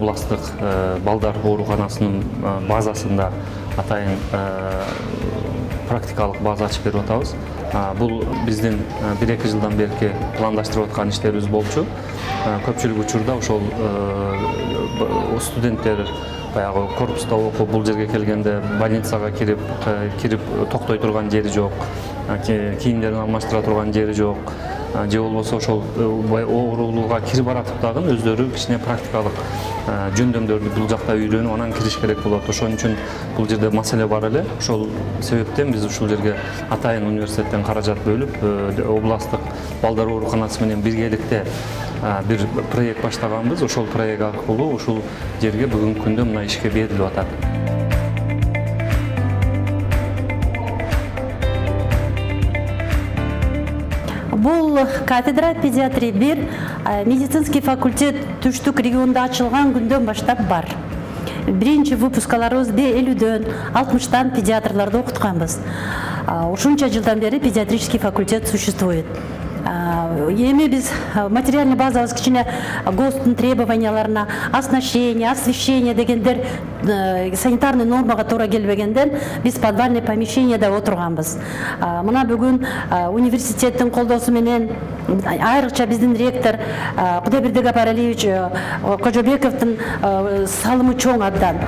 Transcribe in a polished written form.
областық балдар ооруканасынын базасында атайын практикалык база ачып берип атабыз. Бул биздин 1-2 жылдан берки пландаштырып аткан иштерибиз болчу. Көпчүлүк учурда ошол студенттер баягы корпуста окуп бул жерге келгенде больницага кирип токтой турган жери жок, кийимдерин алмаштыра турган жери жок, же болбосо ошол оорулууга кирип баратып дагы өздөрү кичине практикалык жөндөмдөрдү бул жакта үйрөнүп анан кириш керек болот. Ошон үчүн бул жерде маселе бар эле. Ошол себептен биз ушул жерге атайын университеттен каражат бөлүп, областтык балдар ооруканасы менен биргеликте bir proyekt баштаганбыз. Ошол проект аркылуу ушул жерге бүгүнкү күндө мына ишке берилип атат. Бул кафедра педиатрии 1 медицинский факультет Түштүк регионунда ачылган күндөн баштап бар. Биринчи выпускаларыбыз 50дөн 60тан педиатрларды окутканбыз. Ушунча жылдан бери педиатрический факультет существует. Эми биз материальный базабыз кичине ГОСТтун требованияларына, оснащение, освещение дегендер санитарный нормага туура келбегенден биз подвальный помещениеде отурганбыз. Мына бүгүн университеттин колдоосу менен айрыкча биздин ректор Кудайбердиев Апаралиевич Кожобековдун салымы чоң абдан.